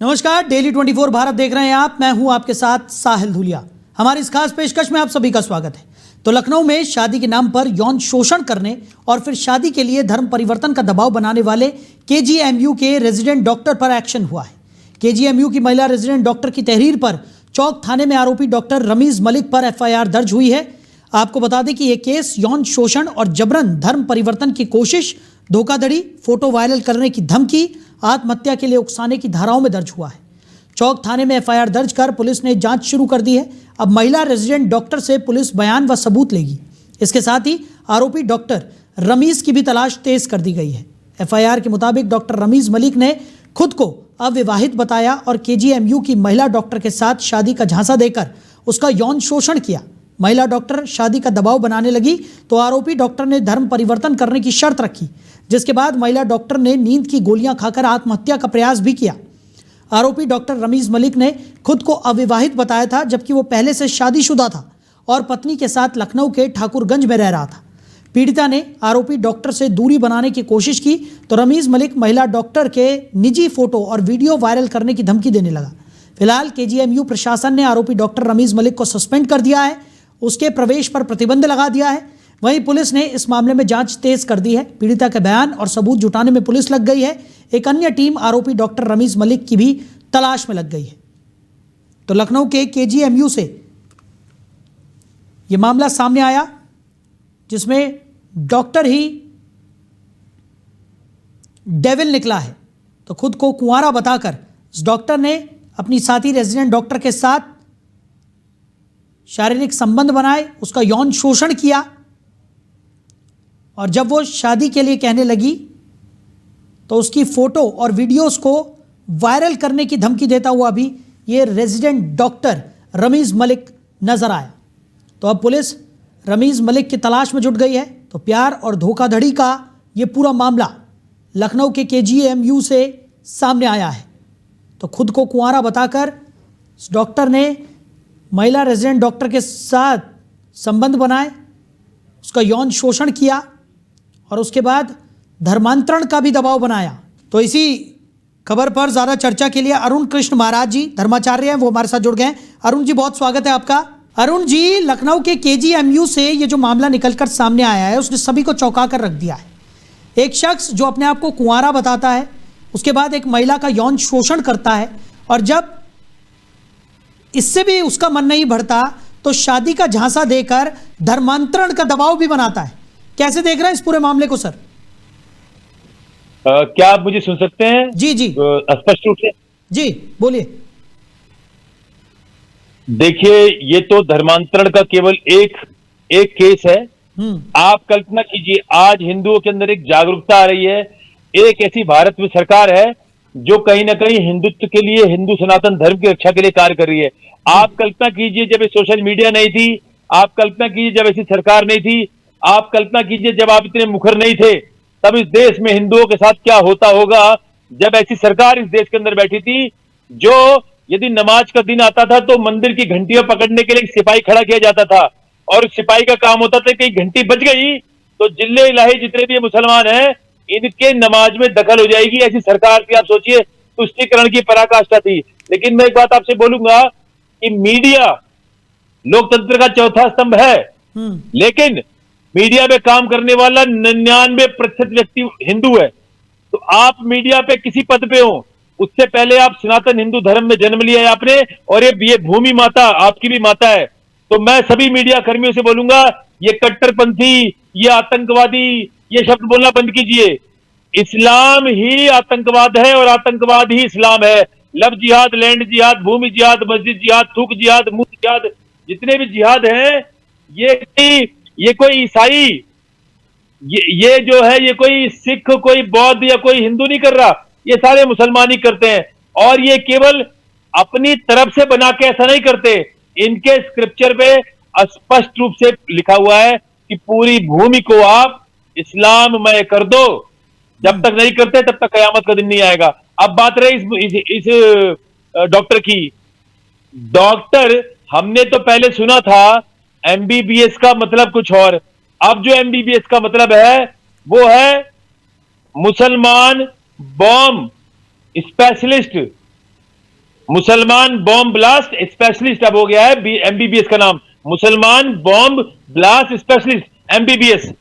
नमस्कार, डेली 24 भारत देख रहे हैं आप। मैं हूं आपके साथ साहिल धुलिया। हमारी इस खास पेशकश में आप सभी का स्वागत है। तो लखनऊ में शादी के नाम पर यौन शोषण करने और फिर शादी के लिए धर्म परिवर्तन का दबाव बनाने वाले केजीएमयू के रेजिडेंट डॉक्टर पर एक्शन हुआ है। केजीएमयू की महिला रेजिडेंट डॉक्टर की तहरीर पर चौक थाने में आरोपी डॉक्टर रमीज मलिक पर एफआईआर दर्ज हुई है। आपको बता दें कि यह केस यौन शोषण और जबरन धर्म परिवर्तन की कोशिश, धोखाधड़ी, फोटो वायरल करने की धमकी, आत्महत्या के लिए उकसाने की धाराओं में दर्ज हुआ है। चौक थाने में एफआईआर दर्ज कर पुलिस ने जांच शुरू कर दी है। अब महिला रेजिडेंट डॉक्टर से पुलिस बयान व सबूत लेगी। इसके साथ ही आरोपी डॉक्टर रमीज की भी तलाश तेज कर दी गई है। एफआईआर के मुताबिक डॉक्टर रमीज मलिक ने खुद को अविवाहित बताया और केजीएमयू की महिला डॉक्टर के साथ शादी का झांसा देकर उसका यौन शोषण किया। महिला डॉक्टर शादी का दबाव बनाने लगी तो आरोपी डॉक्टर ने धर्म परिवर्तन करने की शर्त रखी, जिसके बाद महिला डॉक्टर ने नींद की गोलियां खाकर आत्महत्या का प्रयास भी किया। आरोपी डॉक्टर रमीज मलिक ने खुद को अविवाहित बताया था, जबकि वो पहले से शादीशुदा था और पत्नी के साथ लखनऊ के ठाकुरगंज में रह रहा था। पीड़िता ने आरोपी डॉक्टर से दूरी बनाने की कोशिश की तो रमीज मलिक महिला डॉक्टर के निजी फोटो और वीडियो वायरल करने की धमकी देने लगा। फिलहाल केजीएमयू प्रशासन ने आरोपी डॉक्टर रमीज मलिक को सस्पेंड कर दिया है, उसके प्रवेश पर प्रतिबंध लगा दिया है। वहीं पुलिस ने इस मामले में जांच तेज कर दी है। पीड़िता के बयान और सबूत जुटाने में पुलिस लग गई है। एक अन्य टीम आरोपी डॉक्टर रमीज मलिक की भी तलाश में लग गई है। तो लखनऊ के केजीएमयू से यह मामला सामने आया, जिसमें डॉक्टर ही डेविल निकला है। तो खुद को कुंवारा बताकर इस डॉक्टर ने अपनी साथी रेजिडेंट डॉक्टर के साथ शारीरिक संबंध बनाए, उसका यौन शोषण किया और जब वो शादी के लिए कहने लगी तो उसकी फोटो और वीडियोस को वायरल करने की धमकी देता हुआ भी ये रेजिडेंट डॉक्टर रमीज मलिक नजर आया। तो अब पुलिस रमीज मलिक की तलाश में जुट गई है। तो प्यार और धोखाधड़ी का ये पूरा मामला लखनऊ के केजीएमयू से सामने आया है। तो खुद को कुंवारा बताकर इस डॉक्टर ने महिला रेजिडेंट डॉक्टर के साथ संबंध बनाए, उसका यौन शोषण किया और उसके बाद धर्मांतरण का भी दबाव बनाया। तो इसी खबर पर ज़्यादा चर्चा के लिए अरुण कृष्ण महाराज जी धर्माचार्य हैं, वो हमारे साथ जुड़ गए हैं। अरुण जी, बहुत स्वागत है आपका। अरुण जी, लखनऊ के केजीएमयू से ये जो मामला निकलकर सामने आया है, उसने सभी को चौंका कर रख दिया है। एक शख्स जो अपने आप को कुंवारा बताता है, उसके बाद एक महिला का यौन शोषण करता है और जब इससे भी उसका मन नहीं बढ़ता तो शादी का झांसा देकर धर्मांतरण का दबाव भी बनाता है। कैसे देख रहे हैं इस पूरे मामले को सर? क्या आप मुझे सुन सकते हैं? जी जी, स्पष्ट रूप से जी बोलिए। देखिए, ये तो धर्मांतरण का केवल एक केस है। आप कल्पना कीजिए, आज हिंदुओं के अंदर एक जागरूकता आ रही है। एक ऐसी भारत में सरकार है जो कहीं ना कहीं हिंदुत्व के लिए, हिंदू सनातन धर्म की रक्षा के लिए कार्य कर रही है। आप कल्पना कीजिए जब ये सोशल मीडिया नहीं थी, आप कल्पना कीजिए जब ऐसी सरकार नहीं थी, आप कल्पना कीजिए जब आप इतने मुखर नहीं थे, तब इस देश में हिंदुओं के साथ क्या होता होगा जब ऐसी सरकार इस देश के अंदर बैठी थी, जो यदि नमाज का दिन आता था तो मंदिर की घंटियां पकड़ने के लिए सिपाही खड़ा किया जाता था और सिपाही का काम होता था कि घंटी बज गई तो जिल्ले इलाही जितने भी मुसलमान हैं इनके नमाज में दखल हो जाएगी। ऐसी सरकार थी। आप सोचिए, तुष्टीकरण की पराकाष्ठा थी। लेकिन मैं एक बात आपसे बोलूंगा कि मीडिया लोकतंत्र का चौथा स्तंभ है, लेकिन मीडिया में काम करने वाला 99% व्यक्ति हिंदू है। तो आप मीडिया पे किसी पद पे हो, उससे पहले आप सनातन हिंदू धर्म में जन्म लिया है आपने, और ये भूमि माता आपकी भी माता है। तो मैं सभी मीडिया कर्मियों से बोलूंगा, ये कट्टरपंथी, ये आतंकवादी, ये शब्द बोलना बंद कीजिए। इस्लाम ही आतंकवाद है और आतंकवाद ही इस्लाम है। लव जिहाद, लैंड जिहाद, भूमि जिहाद, मस्जिद जिहाद, थूक जिहाद, मुंह जिहाद, जितने भी जिहाद हैं, ये कोई ईसाई, ये जो है, ये कोई सिख, कोई बौद्ध या कोई हिंदू नहीं कर रहा, ये सारे मुसलमान ही करते हैं। और ये केवल अपनी तरफ से बना के ऐसा नहीं करते, इनके स्क्रिप्चर पे स्पष्ट रूप से लिखा हुआ है कि पूरी भूमि को आप इस्लाममय कर दो। जब तक नहीं करते तब तक कयामत का दिन नहीं आएगा। अब बात रही इस डॉक्टर की। डॉक्टर हमने तो पहले सुना था एमबीबीएस का मतलब कुछ और, अब जो एमबीबीएस का मतलब है वो है मुसलमान बॉम्ब स्पेशलिस्ट। मुसलमान बॉम्ब ब्लास्ट स्पेशलिस्ट अब हो गया है एमबीबीएस का नाम, मुसलमान बॉम्ब ब्लास्ट स्पेशलिस्ट एमबीबीएस।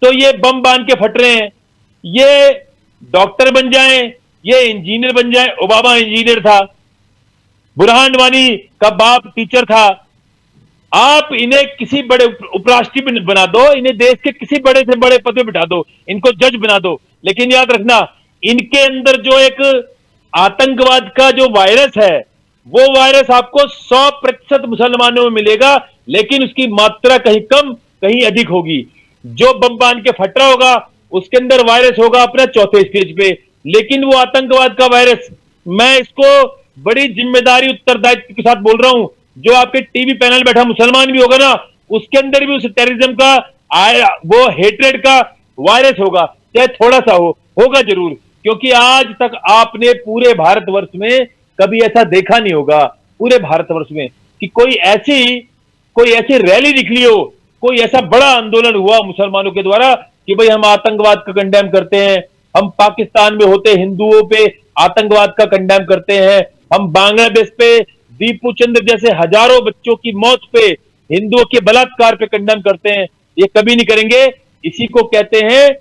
तो ये बम बांध के फट रहे हैं, ये डॉक्टर बन जाएं, ये इंजीनियर बन जाएं। ओबामा इंजीनियर था, बुरहान वानी का बाप टीचर था। आप इन्हें किसी बड़े उपराष्ट्रपति बना दो, इन्हें देश के किसी बड़े से बड़े पद पे बिठा दो, इनको जज बना दो, लेकिन याद रखना इनके अंदर जो एक आतंकवाद का जो वायरस है, वो वायरस आपको 100% मुसलमानों में मिलेगा, लेकिन उसकी मात्रा कहीं कम कहीं अधिक होगी। जो बम बांध के फट रहा होगा उसके अंदर वायरस होगा अपना चौथे स्टेज पे, लेकिन वो आतंकवाद का वायरस, मैं इसको बड़ी जिम्मेदारी उत्तरदायित्व के साथ बोल रहा हूं, जो आपके टीवी पैनल बैठा मुसलमान भी होगा ना, उसके अंदर भी उस टेररिज्म का वो हेट्रेड का वायरस होगा, चाहे थोड़ा सा होगा जरूर, क्योंकि आज तक आपने पूरे भारतवर्ष में कभी ऐसा देखा नहीं होगा, पूरे भारतवर्ष में, कि कोई ऐसी रैली निकली हो, कोई ऐसा बड़ा आंदोलन हुआ मुसलमानों के द्वारा कि भाई हम आतंकवाद का कंडेम करते हैं, हम पाकिस्तान में होते हिंदुओं पे आतंकवाद का कंडेम करते हैं, हम बांग्लादेश पे दीपू चंद्र जैसे हजारों बच्चों की मौत पे, हिंदुओं के बलात्कार पे कंडेम करते हैं। ये कभी नहीं करेंगे। इसी को कहते हैं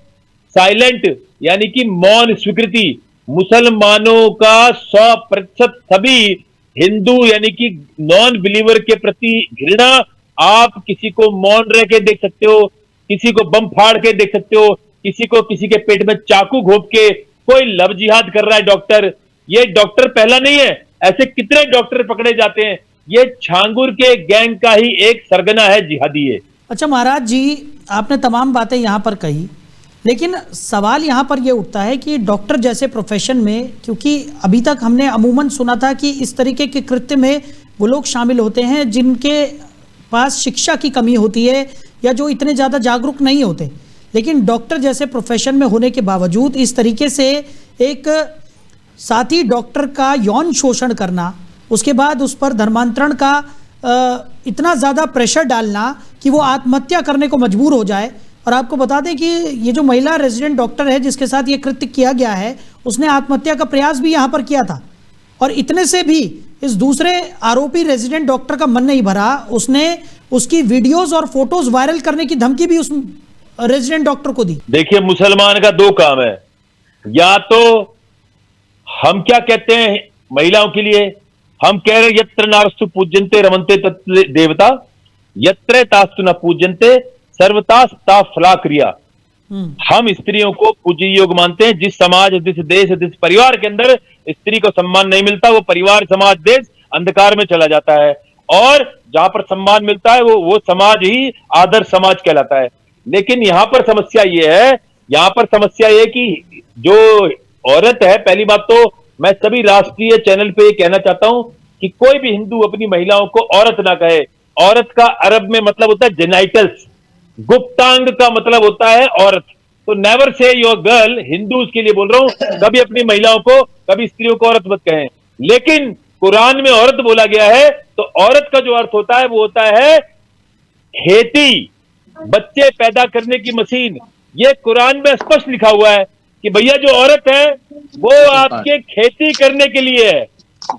साइलेंट, यानी कि मौन स्वीकृति। मुसलमानों का 100% सभी हिंदू यानी कि नॉन बिलीवर के प्रति घृणा आप किसी को मौन रह के देख सकते हो, किसी को बम फाड़ के देख सकते हो, किसी को किसी के पेट में चाकू घोंप के कोई लव जिहाद कर रहा है डॉक्टर। ये डॉक्टर पहला नहीं है, ऐसे कितने डॉक्टर पकड़े जाते हैं। ये छांगुर के गैंग का ही एक सरगना है, जिहादी है। अच्छा महाराज जी, आपने तमाम बातें यहाँ पर कही, लेकिन सवाल यहाँ पर यह उठता है कि डॉक्टर जैसे प्रोफेशन में, क्योंकि अभी तक हमने अमूमन सुना था कि इस तरीके के कृत्य में वो लोग शामिल होते हैं जिनके पास शिक्षा की कमी होती है या जो इतने ज़्यादा जागरूक नहीं होते, लेकिन डॉक्टर जैसे प्रोफेशन में होने के बावजूद इस तरीके से एक साथी डॉक्टर का यौन शोषण करना, उसके बाद उस पर धर्मांतरण का इतना ज़्यादा प्रेशर डालना कि वो आत्महत्या करने को मजबूर हो जाए। और आपको बता दें कि ये जो महिला रेजिडेंट डॉक्टर है जिसके साथ ये कृत्य किया गया है, उसने आत्महत्या का प्रयास भी यहाँ पर किया था, और इतने से भी इस दूसरे आरोपी रेजिडेंट डॉक्टर का मन नहीं भरा, उसने उसकी वीडियोस और फोटोज वायरल करने की धमकी भी उस रेजिडेंट डॉक्टर को दी। देखिए, मुसलमान का दो काम है, या तो हम क्या कहते हैं महिलाओं के लिए, हम कह रहे यत्र नारस्तु पूज्यन्ते रमन्ते तत्र देवता, यत्र तास्तु न पूज्यन्ते सर्वतास्ता फला क्रिया। हम स्त्रियों को पूज्य योग मानते हैं। जिस समाज, जिस देश, जिस परिवार के अंदर स्त्री को सम्मान नहीं मिलता, वो परिवार, समाज, देश अंधकार में चला जाता है, और जहां पर सम्मान मिलता है वो समाज ही आदर्श समाज कहलाता है। लेकिन यहां पर समस्या ये है कि जो औरत है, पहली बात तो मैं सभी राष्ट्रीय चैनल पे कहना चाहता हूं कि कोई भी हिंदू अपनी महिलाओं को औरत ना कहे। औरत का अरब में मतलब होता है जेनाइटल्स, गुप्तांग का मतलब होता है औरत। तो never say your girl, Hindus के लिए बोल रहा हूं, कभी अपनी महिलाओं को, कभी स्त्रियों को औरत मत कहें। लेकिन कुरान में औरत बोला गया है, तो औरत का जो अर्थ होता है वो होता है खेती, बच्चे पैदा करने की मशीन। ये कुरान में स्पष्ट लिखा हुआ है कि भैया जो औरत है वो आपके खेती करने के लिए है।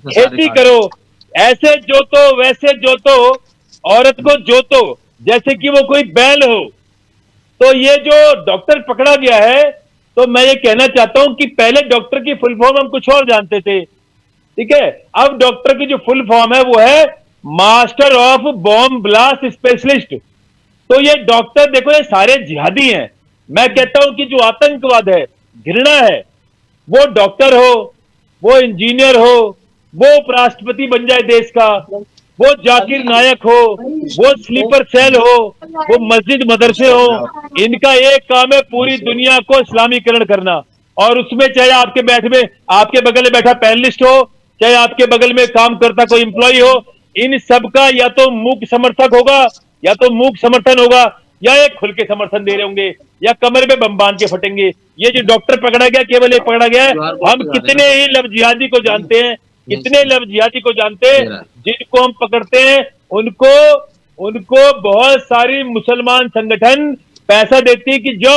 खेती करो, ऐसे जोतो वैसे जोतो, औरत को जोतो जैसे कि वो कोई बैल हो। तो ये जो डॉक्टर पकड़ा गया है, तो मैं ये कहना चाहता हूं कि पहले डॉक्टर की फुल फॉर्म हम कुछ और जानते थे, ठीक है। अब डॉक्टर की जो फुल फॉर्म है वो है master of bomb blast specialist. तो ये डॉक्टर देखो, ये सारे जिहादी हैं। मैं कहता हूं कि जो आतंकवाद है, घृणा है, वो डॉक्टर हो, वो इंजीनियर हो, वो उपराष्ट्रपति बन जाए देश का, वो जाकिर नायक हो, वो स्लीपर सेल हो, वो मस्जिद मदरसे हो, इनका एक काम है पूरी दुनिया को इस्लामीकरण करना। और उसमें चाहे आपके बगल में बैठा पैनलिस्ट हो, चाहे आपके बगल में काम करता कोई एम्प्लॉय हो, इन सबका या तो मूक समर्थक होगा, या तो मूक समर्थन होगा, या एक खुल के समर्थन दे रहे होंगे, या कमर में बम बांध के फटेंगे। ये जो डॉक्टर पकड़ा गया, केवल एक पकड़ा गया है। हम कितने ही लव जिहादी को जानते हैं, कितने लव जिहादी को जानते हैं, जिनको हम पकड़ते हैं उनको बहुत सारी मुसलमान संगठन पैसा देती है कि जो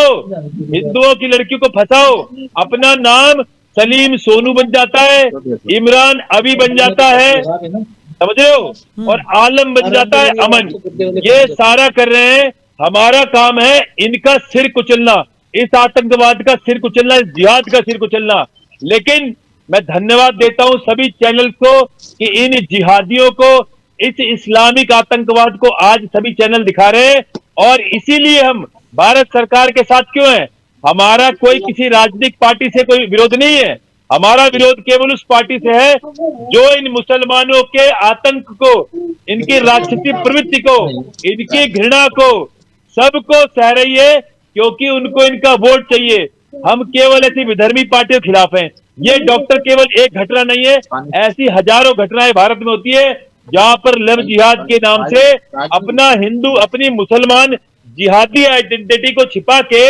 हिंदुओं की लड़की को फंसाओ, अपना नाम सलीम सोनू बन जाता है, इमरान अभी बन जाता है, समझ रहे हो, और आलम बन जाता है अमन। ये सारा कर रहे हैं। हमारा काम है इनका सिर कुचलना, इस आतंकवाद का सिर कुचलना, इस जिहाद का सिर कुचलना। लेकिन मैं धन्यवाद देता हूं सभी चैनल को कि इन जिहादियों को, इस इस्लामिक आतंकवाद को आज सभी चैनल दिखा रहे हैं। और इसीलिए हम भारत सरकार के साथ क्यों हैं? हमारा कोई किसी राजनीतिक पार्टी से कोई विरोध नहीं है। हमारा विरोध केवल उस पार्टी से है जो इन मुसलमानों के आतंक को, इनकी राक्षसी प्रवृत्ति को, इनकी घृणा को, सबको सह रही है, क्योंकि उनको इनका वोट चाहिए। हम केवल ऐसी विधर्मी पार्टियों के खिलाफ हैं। ये डॉक्टर केवल एक घटना नहीं है, ऐसी हजारों घटनाएं भारत में होती है जहां पर लव जिहाद के नाम से अपना हिंदू, अपनी मुसलमान जिहादी आइडेंटिटी को छिपा के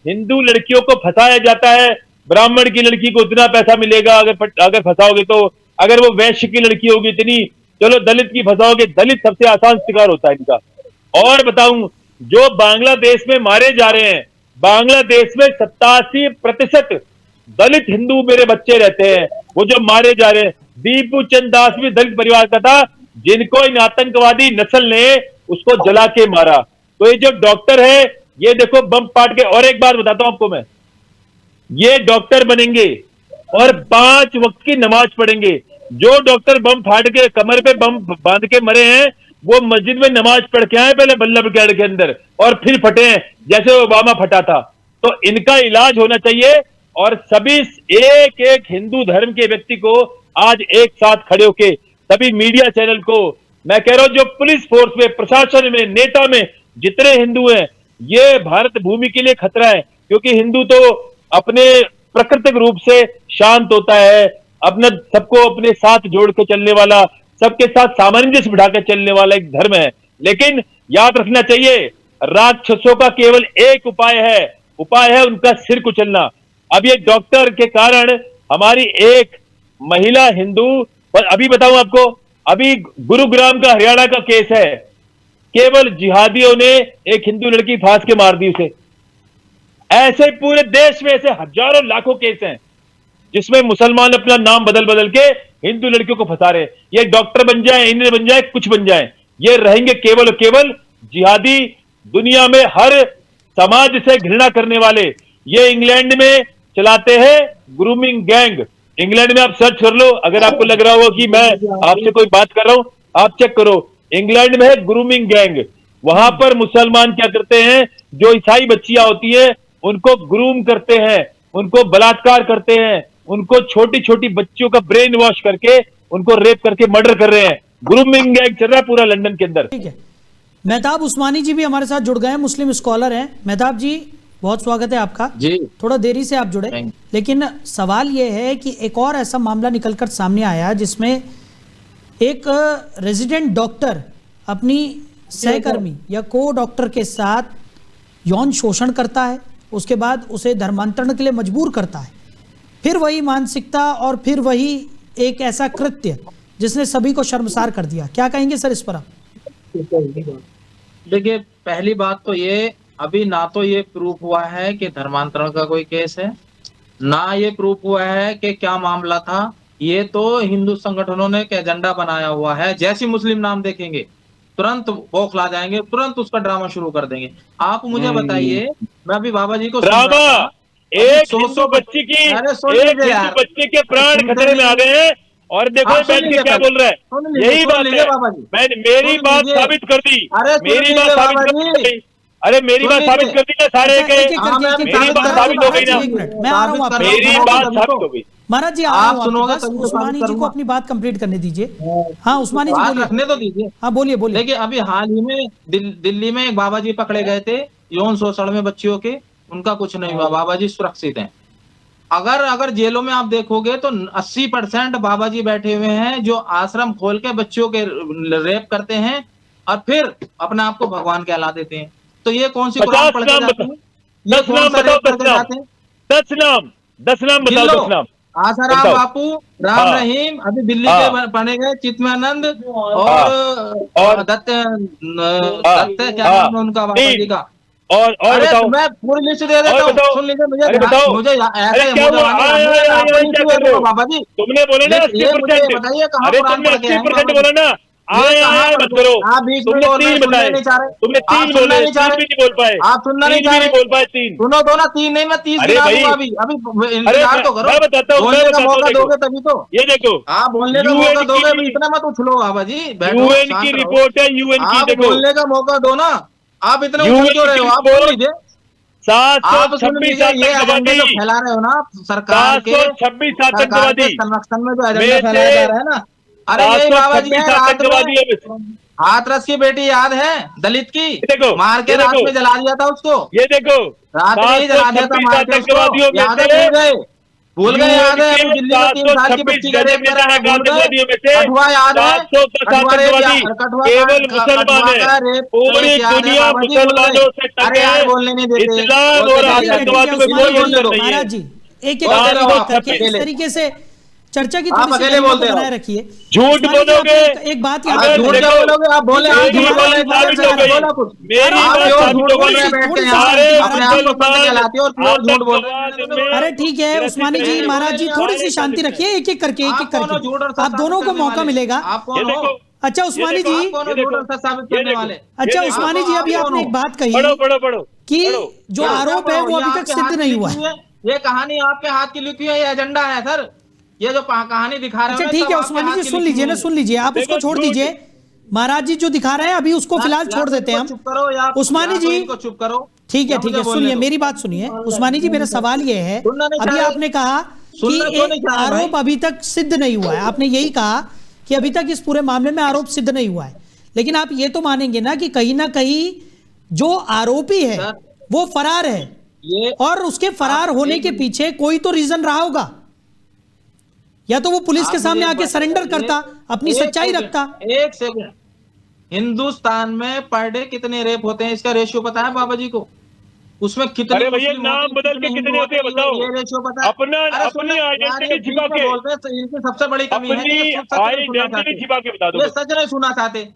हिंदू लड़कियों को फंसाया जाता है। ब्राह्मण की लड़की को इतना पैसा मिलेगा अगर फंसाओगे तो, अगर वो वैश्य की लड़की होगी इतनी, चलो दलित की फंसाओगे, दलित सबसे आसान शिकार होता है इनका। और बताऊं, जो बांग्लादेश में मारे जा रहे हैं, बांग्लादेश में 87% दलित हिंदू मेरे बच्चे रहते हैं, वो जो मारे जा रहे हैं। दीपू चंद दास भी दलित परिवार का था, जिनको इन आतंकवादी नस्ल ने उसको जला के मारा। तो ये जो डॉक्टर है, ये देखो बम फाड़ के, और एक बात बताता हूं आपको मैं, ये डॉक्टर बनेंगे और 5 वक्त की नमाज पढ़ेंगे। जो डॉक्टर बम फाड़ के कमर पे बम बांध के मरे हैं, वो मस्जिद में नमाज पढ़ के आए पहले बल्लभगढ़ के अंदर, और फिर फटे हैं जैसे ओबामा फटा था। तो इनका इलाज होना चाहिए, और सभी एक एक हिंदू धर्म के व्यक्ति को आज एक साथ खड़े होके, सभी मीडिया चैनल को मैं कह रहा हूं, जो पुलिस फोर्स में, प्रशासन में, नेता में जितने हिंदू हैं, ये भारत भूमि के लिए खतरा है। क्योंकि हिंदू तो अपने प्राकृतिक रूप से शांत होता है, अपने सबको अपने साथ जोड़ के चलने वाला, सबके साथ सामंजस्य बिठा के चलने वाला एक धर्म है। लेकिन याद रखना चाहिए, राक्षसों का केवल एक उपाय है उनका सिर कुचलना। अब ये डॉक्टर के कारण हमारी एक महिला हिंदू, पर अभी बताऊं आपको, अभी गुरुग्राम का हरियाणा का केस है, केवल जिहादियों ने एक हिंदू लड़की फांस के मार दी उसे। ऐसे पूरे देश में ऐसे हजारों लाखों केस हैं जिसमें मुसलमान अपना नाम बदल बदल के हिंदू लड़कियों को फंसा रहे। ये डॉक्टर बन जाए, इंजीनियर बन जाए, कुछ बन जाए, ये रहेंगे केवल और केवल जिहादी, दुनिया में हर समाज से घृणा करने वाले। ये इंग्लैंड में चलाते हैं ग्रूमिंग गैंग। इंग्लैंड में आप सर्च कर लो, अगर आपको लग रहा हो कि मैं आपसे कोई बात कर रहा हूं, आप चेक करो, इंग्लैंड में है ग्रूमिंग गैंग। वहां पर मुसलमान क्या करते हैं, जो ईसाई बच्चियां होती है उनको ग्रूम करते हैं, उनको बलात्कार करते हैं, उनको छोटी छोटी बच्चियों का ब्रेन वॉश करके उनको रेप करके मर्डर कर रहे हैं। ग्रूमिंग गैंग चल रहा है पूरा लंदन के अंदर। ठीक है, मेहताब उस्मानी जी भी हमारे साथ जुड़ गए हैं, मुस्लिम स्कॉलर हैं। मेहताब जी, बहुत स्वागत है आपका जी। थोड़ा देरी से आप जुड़े, लेकिन सवाल यह है कि एक और ऐसा मामला निकलकर सामने आया जिसमें एक रेजिडेंट डॉक्टर अपनी सहकर्मी या को डॉक्टर के साथ यौन शोषण करता है, उसके बाद उसे धर्मांतरण के लिए मजबूर करता है, फिर वही मानसिकता और फिर वही एक ऐसा कृत्य जिसने सभी को शर्मसार कर दिया। क्या कहेंगे सर इस पर आप? देखिए, पहली बात तो ये, अभी ना तो ये प्रूफ हुआ है कि धर्मांतरण का कोई केस है, ना ये प्रूफ हुआ है कि क्या मामला था। ये तो हिंदू संगठनों ने एक एजेंडा बनाया हुआ है। जैसे मुस्लिम नाम देखेंगे तुरंत बौखला जाएंगे, तुरंत उसका ड्रामा शुरू कर देंगे। आप मुझे बताइए, मैं अभी बाबा जी को ड्रामा, एक हिंदू बच्ची की, एक हिंदू बच्चे के प्राण खतरे में आ गए हैं, और देखो बैठ के क्या बोल रहा है। यही बात है, मेरी बात साबित कर दी, मेरी बात साबित कर दी। अरे मेरी बात साबित कर दी ना सारे के, मेरी बात साबित हो गई ना, मेरी बात साबित हो गई। महाराज जी आप सुनोगे, उस्मानी जी को अपनी बात कंप्लीट करने दीजिए। हाँ उस्मानी जी बोलिए, रखने तो दीजिए। हाँ बोलिए बोलिए। देखिए, अभी हाल ही में दिल्ली में एक बाबा जी पकड़े गए थे यौन शोषण में बच्चियों के, उनका कुछ नहीं हुआ, बाबा जी सुरक्षित हैं। अगर जेलों में आप देखोगे तो 80% बाबा जी बैठे हुए हैं जो आश्रम खोल के बच्चों के रेप करते हैं और फिर अपने आप को भगवान कहला देते हैं। तो ये कौन सी कुरान पढ़ के जाते हैं? ये कौन सा रेप करके जाते हैं? 10 नाम बताओ, 10 नाम। आसाराम बापू, राम रहीम, अभी दिल्ली के बने गए चित्मानंद और दत्त क्या नाम है उनका बाबा जी का, और अरे बताओ, मैं पूरी लिस्ट दे देता और हूँ, बताओ, सुन लीजिए मुझे अरे बताओ, मुझे अरे ऐसे क्या हुआ? क्या कर रहे हो? बाबा जी। तुमने बोला ना ये मुझे 80%, बताइए कहाँ अरे कुरान तुमने पढ़ के आए हैं 80% बाबा बोला जी? ना, ये आए कहाँ आए पढ़ मत के? करो। आप बीच में तुमने बोल रहे 3 हैं, सुनना ही बताए, नहीं चाह रहे। तुमने आप 3 सुनना बोले, ही नहीं चाह 3 रहे, भी नहीं बोल पाए, आप सुनना नहीं 3 चाह भी नहीं रहे। बोल पाए, 3। सुनो तो ना, 3 नहीं, मैं 30 अरे गिना भाई, दूंगा अभी अभी। अरे इंतजार तो करो, मैं बताता हूँ, बोलने का मौका दोगे तभी तो। ये देखो, आप बोलने का मौका यूएन दोगे, अभी की, इतना मत उछलो बाबा जी, बैठो यूएन की शांत रहो। रिपोर्ट है, यूएन की, आप देखो बोलने का मौका दो ना, आप इतने उछल यूएन क्यों रहे की हो? आप सुन रिपोर्ट लीजिए, आप सुन 726 लीजिए, ये एजेंडे आतंकवादी, जो फैला रहे हो ना सरकार के 726 आतंकवादी संरक्षण में, जो एजेंडा में फैलाया जा से रहा है ना, अरे यही बाबा जी 726 है। रात आतंकवादियों में से, में हाथरस की बेटी याद है, दलित की, ये देखो, मार के ये रात देखो, में जला दिया था उसको, ये देखो, रात में ही जला दिया था 726 मार के उसको। आतंकवादियों में याद है? से, भूल गए याद यूएन है? के अभी दिल्ली में 3 साल की 726 बच्ची का रेप करा है, डेजिग्नेटेड भूल गए? आतंकवादियों में से कठुआ याद है? 710 कठुआ रेप आतंकवादी कठुआ केवल मुसलमान कठुआ है। का रेप पूरी केस याद है दुनिया बाबा जी, भूल गए? मुसलमानों से तंग अरे यार है। बोलने नहीं देते, इस्लाम बोलते और चले ठीक है जाते। ठीक आतंकवाद है में उस्मानी कोई जी, अंतर नहीं है। महाराज जी एक एक बोलते रहो आप करके इस अकेले। तरीके से चर्चा की आप थोड़ी सी अकेले गतिविधि बोलते को रहो। बनाए रखिए। झूठ उस्मानी जी, बोलोगे, आपने एक बात यहाँ आप पे झूठ बताई। क्या बोलोगे? आप बोले, आप मेरी झूठ बात बोले, साबित हो बोला गई, बोला कुछ। मेरी आप बात प्योर साबित झूठ हो बोल गई। रहे हैं बैठ के थोड़ी सी यहाँ, शांति, सारे महाराज अपने जी। आप को संत मुसलमान कहलाते हो और प्योर झूठ बोल रहे हैं। आतंकवाद में अरे ठीक है ग्रसित उस्मानी जी, हैं। महाराज जी थोड़ी सी सारे शांति साबित रखिए, एक एक करके एक एक आप कौन हो झूठ और करके सच आप दोनों साबित को करने मौका वाले? मिलेगा। आप ये कौन हो? देखो, अच्छा उस्मानी देखो, जी, आप कौन हो ये झूठ देखो, और सच साबित ये करने देखो, वाले? अच्छा ये देखो। उस्मानी जी, अभी आप आपने कौन एक बात कही पढ़ो पढ़ो पढ़ो कि पढ़ो। जो आरोप है वो अभी तक सिद्ध नहीं हुआ है। ये कहानी आपके हाथ की लिखी हुई है, ये एजेंडा है सर। ये जो कहानी दिखा रहे हो अच्छा ना, ठीक सब है आपके उस्मानी हाथ जी, की सुन लिखी लीजिए हुई ना, है। सुन लीजिए, आप उसको देखो, छोड़ झूठ। दीजिए। महाराज जी जो दिखा रहे हैं अभी उसको फिलहाल या छोड़ तो देते हैं इनको हम। चुप करो, या उस्मानी या तो जी, इनको चुप करो। ठीक है या ठीक मुझे है, बोलने सुनिए दो। मेरी बात सुनिए उस्मानी जी, मेरा सवाल ये है, सुनना नहीं अभी चाह रहे। आपने कहा कि सुनना क्यों नहीं एक चाह रहे आरोप भाई? अभी तक सिद्ध नहीं हुआ है। आपने यही कहा कि अभी तक इस पूरे मामले में आरोप सिद्ध नहीं हुआ है, लेकिन आप ये तो मानेंगे ना कि ना कहीं जो आरोपी है सर, वो फरार है, ये और उसके फरार होने के पीछे कोई तो रीजन रहा होगा। या तो वो पुलिस के आप सामने मुझे आके एक सरेंडर बात करता, अपनी एक सच्चाई सेकंड, रखता। एक सेकंड, हिंदुस्तान में पर डे कितने रेप होते हैं इसका रेशियो पता है बाबा जी को? उसमें कितने अरे भैया मुस्लिम नाम होते हैं, बदल के हिंदू कितने होते हैं बताओ। ये रेशियो पता है? अपना अरे अपनी यार, आइडेंटिटी ये बीच छिपा में के, बोलते हैं, इनकी सबसे बड़ी कमी है कि अपनी ये सच नहीं सुनना आइडेंटिटी चाहते। छिपा के बता दो ये बस। सच नहीं सुनना चाहते।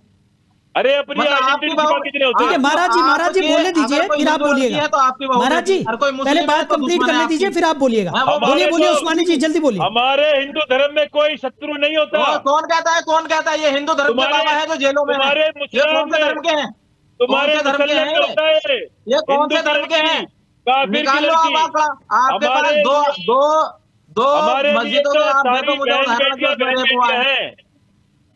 अरे अपनी मतलब आपकी आइडेंटिटी बहू, छिपा के कितने होते ठीक है हैं? महाराज जी बोलने दीजिए, अगर कोई फिर आप हिंदू लड़की बोलिएगा। है तो आपकी बहू महाराज जी रहेगी, और कोई पहले मुस्लिम है बात तो कंप्लीट दुश्मन है करने दीजिए, आपकी। फिर आप बोलिएगा। हाँ, वो बोलिए बोलिए तो- उस्मानी जी, जल्दी बोलिए। हमारे हिंदू धर्म में कोई शत्रु नहीं होता। कौन कहता है? कौन कहता है? ये हिंदू धर्म के तुम्हारे- बाबा है जो जेलों में है। तुम्हारे ये मुसलमान कौन से में- धर्म के हैं? तुम्हारे कौन से धर्म के मुसलमान में हैं? होता है। ये कौन हिंदू से की धर्म के लड़की, हैं? काफिर की निकाल लो लड़की। आप आंकड़ा। आपके पास हमारे दो लिए- दो दो हमारे लिए मस्जिदों तो के आप सारी देखो, मुझे बहन उदाहरण बेटियां दो बहन जिसमें रेप हुआ बेटियां है। हैं।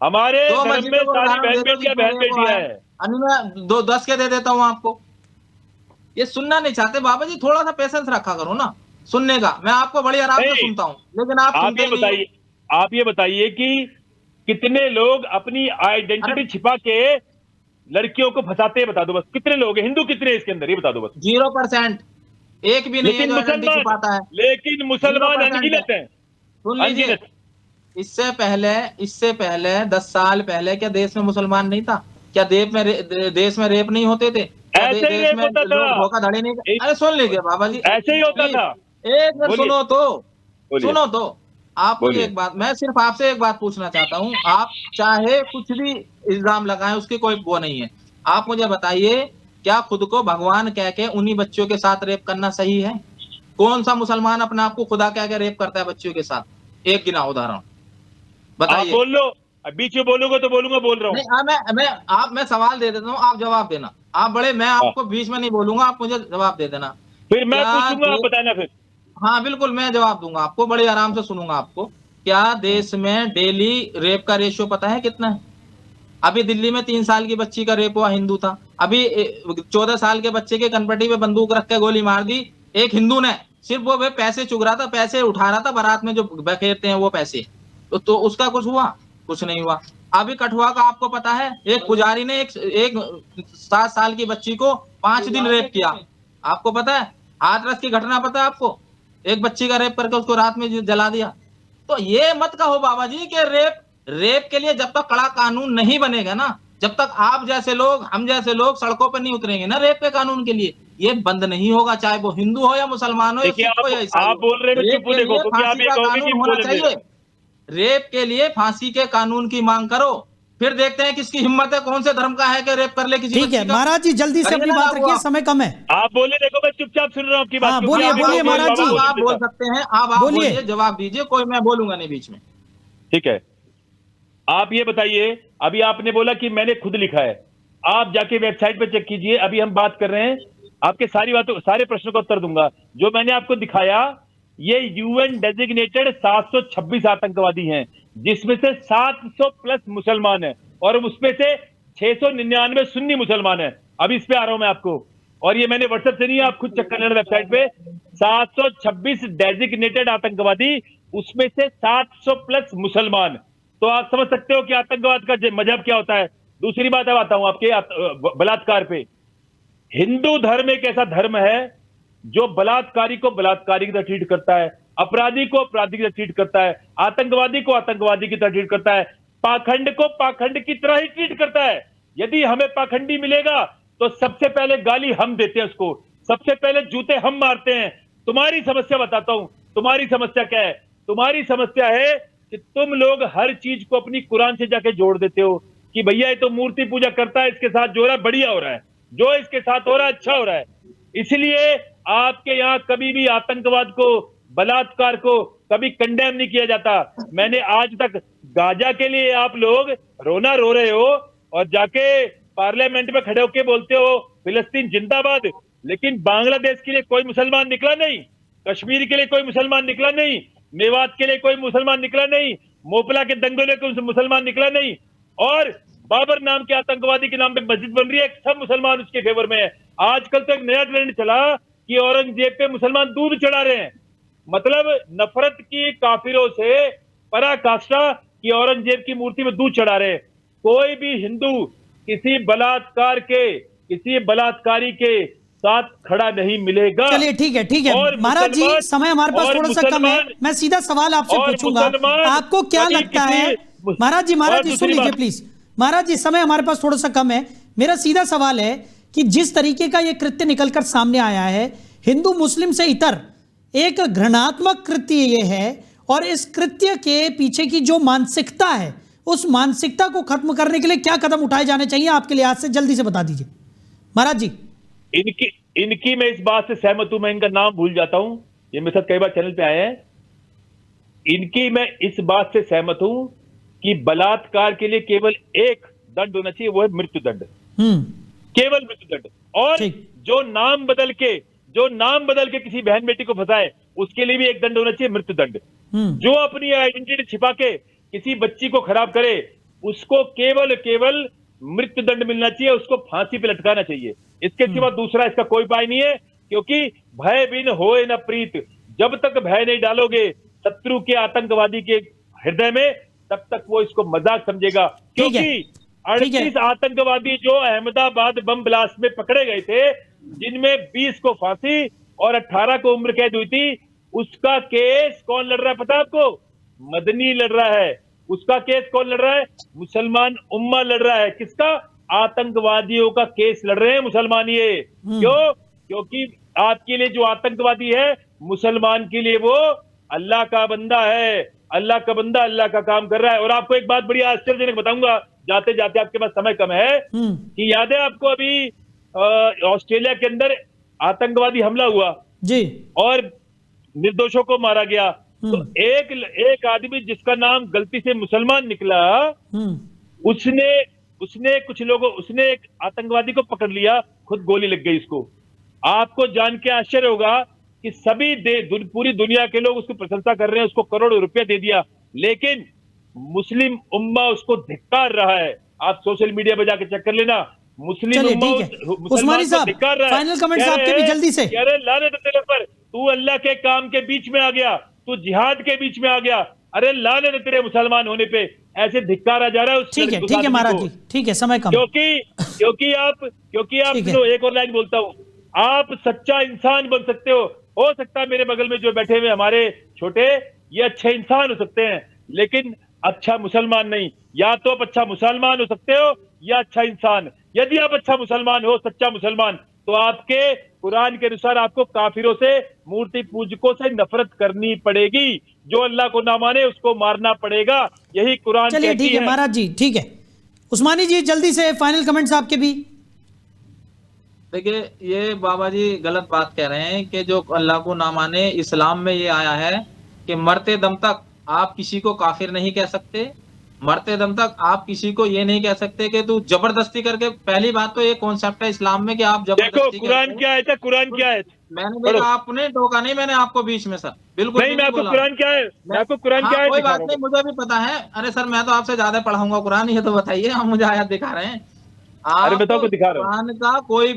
हमारे दो धर्म में मस्जिदों को सारी उदाहरण बहन दे दो बेटियां जिसमें बहन रेप हुआ बेटियां है। हैं। अभी मैं 10 के दे देता हूँ आपको। ये सुनना नहीं चाहते बाबा जी, थोड़ा सा पेशेंस रखा करो ना सुनने का। मैं आपको बड़ी आराम से नहीं। सुनता हूँ, लेकिन आप आप सुनते ये ही नहीं हो। बताइए, आप ये बताइए कि कितने लोग अपनी आइडेंटिटी छिपा के लड़कियों को फंसाते हैं, बता दो बस। कितने लोग हैं? हिंदू कितने हैं इसके अंदर, ये बता दो बस। 0%, एक भी नहीं है लेकिन जो आइडेंटिटी मुसलमान, छिपाता है। लेकिन मुसलमान 0% अनगिनत हैं। सुन लीजिए, अनगिनत। इससे पहले 10 साल पहले क्या देश में मुसलमान नहीं था? क्या देश में रेप नहीं होते थे? क्या ऐसे ही देश रेप में होता था। लोग धोखाधड़ी नहीं एक- अरे सुन लीजिए बाबा जी, ऐसे ही होता था। एक मिनट बोलिए। सुनो तो, बोलिए। सुनो तो। आप मुझे बोलिए। एक बात, मैं सिर्फ आपसे एक बात पूछना चाहता हूँ। आप चाहे कुछ भी इल्जाम लगाएं, उसकी कोई वो नहीं है। आप मुझे बताइए, क्या खुद को भगवान कह के उन्हीं बच्चों के साथ रेप करना सही है? कौन सा मुसलमान अपने आप को खुदा कह के रेप करता है बच्चों के साथ? एक गिना उदाहरण आप बताइए। बोल लो, बीच में बोलोगे तो बोलूंगा, बोल रहा हूँ। नहीं, मैं सवाल दे देता हूँ, आप जवाब देना। आप बड़े, मैं आपको बीच में नहीं बोलूंगा, आप मुझे जवाब दे देना। फिर मैं क्या पूछूंगा, आप बताना फिर। हाँ बिल्कुल, मैं जवाब दूंगा आपको, बड़े आराम से सुनूंगा आपको। क्या देश में डेली रेप का रेशियो पता है कितना है? अभी दिल्ली में 3 साल की बच्ची का रेप हुआ, हिंदू था। अभी 14 साल के बच्चे के कनपटी पे बंदूक रख के गोली मार दी एक हिंदू ने। सिर्फ वो पैसे चुग रहा था, पैसे उठा रहा था, बारात में जो बखेरते हैं वो पैसे। तो उसका कुछ हुआ? कुछ नहीं हुआ। अभी कठुआ का आपको पता है, एक पुजारी ने एक 7 साल की बच्ची को 5 दिन रेप किया। आपको पता है? हाथरस की घटना पता है आपको? एक बच्ची का रेप करके उसको रात में जला दिया। तो ये मत कहो बाबा जी कि रेप के लिए जब तक कड़ा कानून नहीं बनेगा ना, जब तक आप जैसे लोग, हम जैसे लोग सड़कों पर नहीं उतरेंगे ना रेप के कानून के लिए, ये बंद नहीं होगा। चाहे वो हिंदू हो या मुसलमान हो या देखिए, सिख हो या ईसाई हो। आप बोल रहे हैं, रेप चुप के देखो, लिए क्योंकि आप फांसी ये का कहोगे कानून कि होना बोले चाहिए। रेप के लिए फांसी के कानून की मांग करो। फिर देखते हैं किसकी हिम्मत है, कौन से धर्म का है कि रेप कर ले किसी ठीक बच्ची है का। महाराज जी, जल्दी से करिए अपनी ना बात लागू रखिए, आप। समय कम है। आप बोले, देखो मैं चुपचाप सुन रहा हूँ आपकी बात, हाँ, क्योंकि बोलिए, आप बोलिए एक महाराज बाबा जी। बोल आप देता। बोल सकते हैं, आप बोलिए। बोलिए, जवाब दीजिए, कोई मैं बोलूंगा नहीं बीच में। ठीक है, आप ये बताइए, अभी आपने बोला कि मैंने खुद लिखा है, आप जाके वेबसाइट पे चेक कीजिए। अभी हम बात कर रहे हैं, आपके सारी बातों, सारे प्रश्नों का उत्तर दूंगा। जो मैंने आपको दिखाया, ये यूएन डेजिग्नेटेड 726 आतंकवादी हैं, जिसमें से 700 प्लस मुसलमान हैं, और उसमें से 699 सुन्नी मुसलमान हैं। अब इस पे आ रहा हूं मैं आपको, और ये मैंने व्हाट्सएप से नहीं, आप खुद चेक कर लेना वेबसाइट पे। 726 डेजिग्नेटेड आतंकवादी, उसमें से 700 प्लस मुसलमान। तो आप समझ सकते हो कि आतंकवाद का मजहब क्या होता है। दूसरी बात अब आता हूं आपके बलात्कार पे। हिंदू धर्म एक ऐसा धर्म है जो बलात्कारी को बलात्कारी की तरह ट्रीट करता है, अपराधी को अपराधी की तरह ट्रीट करता है, आतंकवादी को आतंकवादी की तरह ट्रीट करता है, पाखंड को पाखंड की तरह ही ट्रीट करता है। यदि हमें पाखंडी मिलेगा तो सबसे पहले गाली हम देते हैं उसको, सबसे पहले जूते हम मारते हैं। तुम्हारी समस्या बताता हूं, तुम्हारी समस्या क्या है। तुम्हारी समस्या है कि तुम लोग हर चीज को अपनी कुरान से जाके जोड़ देते हो कि भैया ये तो मूर्ति पूजा करता है, इसके साथ जो हो रहा है बढ़िया हो रहा है, जो इसके साथ हो रहा है अच्छा हो रहा है। इसलिए आपके यहां कभी भी आतंकवाद को, बलात्कार को कभी कंडेम नहीं किया जाता। मैंने आज तक गाजा के लिए आप लोग रोना रो रहे हो और जाके पार्लियामेंट में खड़े होके बोलते हो फिलिस्तीन जिंदाबाद, लेकिन बांग्लादेश के लिए कोई मुसलमान निकला नहीं, कश्मीर के लिए कोई मुसलमान निकला नहीं, मेवात के लिए कोई मुसलमान निकला नहीं, मोपला के दंगों के लिए मुसलमान निकला नहीं, और बाबर नाम के आतंकवादी के नाम पे मस्जिद बन रही है, सब मुसलमान उसके फेवर में है। आजकल तो एक नया ट्रेंड चला कि औरंगजेब पे मुसलमान दूध चढ़ा रहे हैं। मतलब नफरत की काफिरों से पराकाष्ठा कि औरंगजेब की मूर्ति में दूध चढ़ा रहे हैं। कोई भी हिंदू किसी बलात्कार के, किसी बलात्कारी के साथ खड़ा नहीं मिलेगा। चलिए ठीक है, ठीक है और महाराज जी, मुसलमान- समय हमारे पास और थोड़ा सा कम है। मुसलमान- मैं सीधा सवाल आपसे और पूछूंगा, मुसलमान आपको क्या कभी लगता किसी- है। महाराज जी, और सुन दूसरी लीजिए बात- प्लीज। महाराज जी, समय हमारे पास थोड़ा सा कम है। मेरा सीधा सवाल है कि जिस तरीके का ये कृत्य निकलकर सामने आया है, हिंदू मुस्लिम से इतर एक घृणात्मक कृत्य ये है, और इस कृत्य के पीछे की जो मानसिकता है, उस मानसिकता को खत्म करने के लिए क्या कदम उठाए जाने चाहिए आपके लिहाज से, जल्दी से बता दीजिए महाराज जी। इनकी मैं इस बात से सहमत हूं, मैं इनका नाम भूल जाता हूं, ये मेरे साथ कई बार चैनल पे आए हैं। इनकी मैं इस बात से सहमत हूं कि बलात्कार के लिए केवल एक दंड होना चाहिए, वो है मृत्यु दंड, केवल मृत्यु दंड। और ठीक। जो नाम बदल के किसी बहन बेटी को फंसाए, उसके लिए भी एक दंड होना चाहिए, मृत्यु दंड। जो अपनी आइडेंटिटी छिपा के किसी बच्ची को खराब करे, उसको केवल केवल मृत्यु दंड मिलना चाहिए, उसको फांसी पे लटकाना चाहिए। इसके सिवा दूसरा इसका कोई उपाय नहीं है, क्योंकि भय बिन होए न प्रीत। जब तक भय नहीं डालोगे शत्रु के, आतंकवादी के हृदय में, तब तक वो इसको मजाक समझेगा। ठीक है, क्योंकि 38 आतंकवादी जो अहमदाबाद बम ब्लास्ट में पकड़े गए थे, जिनमें 20 को फांसी और 18 को उम्र कैद हुई थी, उसका केस कौन लड़ रहा है पता है आपको? मदनी लड़ रहा है। उसका केस कौन लड़ रहा है? मुसलमान उम्मा लड़ रहा है। किसका? आतंकवादियों का केस लड़ रहे हैं मुसलमान। ये क्यों? क्योंकि आपके लिए जो आतंकवादी है, मुसलमान के लिए वो अल्लाह का बंदा है, अल्लाह का बंदा अल्लाह का काम कर रहा है। और आपको एक बात बड़ी आश्चर्यजनक बताऊंगा, जाते जाते, आपके पास समय कम है, कि याद है आपको अभी ऑस्ट्रेलिया के अंदर आतंकवादी हमला हुआ जी, और निर्दोषों को मारा गया। तो एक आदमी जिसका नाम गलती से मुसलमान निकला, उसने कुछ लोगों, उसने एक आतंकवादी को पकड़ लिया, खुद गोली लग गई उसको। आपको जान के आश्चर्य होगा कि सभी पूरी दुनिया के लोग उसकी प्रशंसा कर रहे हैं, उसको करोड़ों रुपए दे दिया, लेकिन मुस्लिम उम्मा उसको धिक्कार रहा है। आप सोशल मीडिया पे जाके चेक कर लेना, मुस्लिम उम्मा उस्मानी साहब, धिक्कार रहा है। फाइनल कमेंट्स आपके भी जल्दी से। कह रहे लानत तेरे पर, तू अल्लाह के काम के बीच में आ गया, तू जिहाद के बीच में आ गया, अरे लानत तेरे मुसलमान होने पे। ऐसे धिक्कारा जा रहा है। ठीक है महाराज जी, ठीक है, समय कम। क्योंकि आप एक और लाइन बोलता हूं, आप सच्चा इंसान बन सकते हो सकता है मेरे बगल में जो बैठे हुए हमारे छोटे, ये अच्छे इंसान हो सकते हैं, लेकिन अच्छा मुसलमान नहीं। या तो आप अच्छा मुसलमान हो सकते हो या अच्छा इंसान। यदि आप अच्छा मुसलमान हो, सच्चा मुसलमान, तो आपके कुरान के अनुसार आपको काफिरों से, मूर्ति पूजकों से नफरत करनी पड़ेगी। जो अल्लाह को ना माने उसको मारना पड़ेगा, यही कुरान कहती है। ठीक है महाराज जी, ठीक है, उस्मानी जी जल्दी से फाइनल कमेंट्स आपके भी। देखिए, ये बाबा जी गलत बात कह रहे हैं कि जो अल्लाह को ना माने, इस्लाम में ये आया है कि मरते दम तक आप किसी को काफिर नहीं कह सकते, मरते दम तक आप किसी को ये नहीं कह सकते कि तू जबरदस्ती करके। पहली बात तो ये कॉन्सेप्ट है इस्लाम में कि आप देखो जबरदस्ती कुरान क्या है, कुरान क्या है। मैंने देखा, आपने टोका नहीं, मैंने आपको बीच में सर बिल्कुल नहीं, भी मैं आपको बोला। कुरान क्या है, मैं आपको कुरान क्या है कोई दिखा बात रहा नहीं, हूँ। मुझे भी पता है। अरे सर, मैं तो आपसे ज्यादा पढ़ाऊंगा कुरान, ये तो बताइए, आप मुझे आयत दिखा रहे हैं। अरे आप बताओ, को दिखा रहा हूँ। कुरान का कोई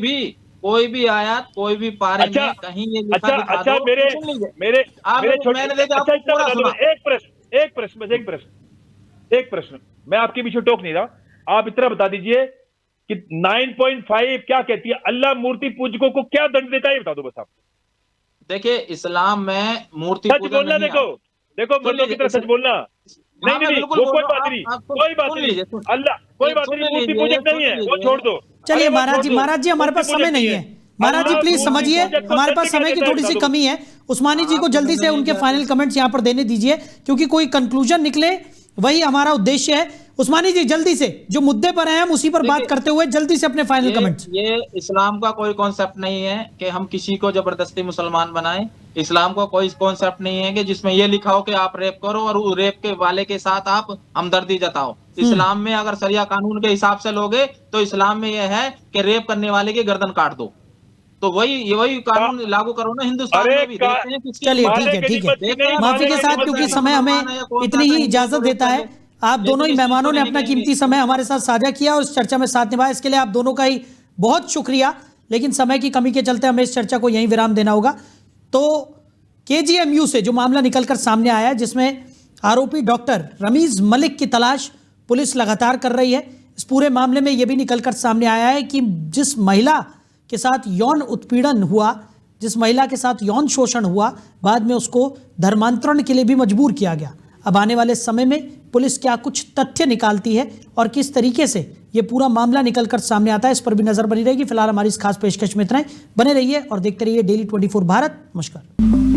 भी आयत, कोई भी पारे अच्छा में कहीं ये लिखा अच्छा दिखा अच्छा, दो, मेरे सुन लीजिए। मेरे आप मेरे छोटे, मैंने देखा अच्छा आपको इतना पूरा बता दो, सुना। एक प्रश्न, मैं आपके पीछे टोक नहीं रहा। आप इतना बता दीजिए कि 9.5 क्या कहती है, अल्लाह मूर्ति पूजकों को क्या दंड देता है, ये बता दो बस आप। देखिए, इस्लाम में मूर्ति सच पूजन बोलना, नहीं देखो आता। देखो, सुन मर्दों की लीजिए, तरह सच बोलना। नहीं हाँ, नहीं मैं नहीं, बिल्कुल वो बोल कोई रहा बात हूँ। नहीं, आप कोई बात सुन नहीं, लीजिए, अल्लाह कोई बात सुन नहीं, मूर्ति लीजिए, पूजक नहीं है, वो सुन छोड़ दो। चलिए अरे वो महाराज छोड़ जी, दो, महाराज जी हमारे मूर्ति पास समय पूजक नहीं है। महाराज जी अल्लाह प्लीज मूर्ति समझिए, पूजक को हमारे दंड पास क्या समय की देता है, थोड़ी बता सी दो। कमी है। उस्मानी जी को आप जल्दी से सुनिए, उनके जैसे- फाइनल कमेंट्स यहाँ पर देने दीजिए, क्योंकि कोई कंक्लूजन निकले वही हमारा उद्देश्य है। उस्मानी जी जल्दी से, जो मुद्दे पर हैं हम उसी पर बात देखिए, करते हुए जल्दी से अपने फाइनल ये कमेंट्स। ये इस्लाम का कोई कॉन्सेप्ट नहीं है कि हम किसी को जबरदस्ती मुसलमान बनाएं। इस्लाम का कोई कॉन्सेप्ट नहीं है कि जिसमें ये लिखा हो कि आप रेप करो और उस रेप के वाले के साथ आप हमदर्दी जताओ। इस्लाम में अगर शरिया कानून के हिसाब से लोगे तो इस्लाम में यह है कि रेप करने वाले की गर्दन काट दो। तो वही कानून लागू करो ना हिंदुस्तान अरे में भी। देखते हैं किसकी चलिए मारने ठीक है, के ठीक लिए बच्ची है, नहीं, माफी मारने के के साथ, लिए क्योंकि बच्ची समय हमें मुसलमान है या कौन इतनी सा ही है, इजाजत हिंदू देता है। रेप आप दोनों ही लेकिन इस चीज मेहमानों को ने नहीं अपना कहेंगे। कीमती समय हमारे साथ साझा किया और इस चर्चा में साथ निभाया, इसके लिए आप दोनों का ही बहुत शुक्रिया। लेकिन समय की कमी के चलते हमें इस चर्चा को यहीं विराम देना होगा। तो केजीएमयू से जो मामला निकलकर सामने आया है, जिसमें आरोपी डॉक्टर रमीज मलिक की तलाश पुलिस लगातार कर रही है, इस पूरे मामले में यह भी निकलकर सामने आया है कि जिस महिला के साथ यौन उत्पीड़न हुआ, जिस महिला के साथ यौन शोषण हुआ, बाद में उसको धर्मांतरण के लिए भी मजबूर किया गया। अब आने वाले समय में पुलिस क्या कुछ तथ्य निकालती है और किस तरीके से ये पूरा मामला निकलकर सामने आता है, इस पर भी नजर बनी रहेगी। फिलहाल हमारी इस खास पेशकश में इतना ही। बने रहिए और देखते रहिए डेली 24 भारत। नमस्कार।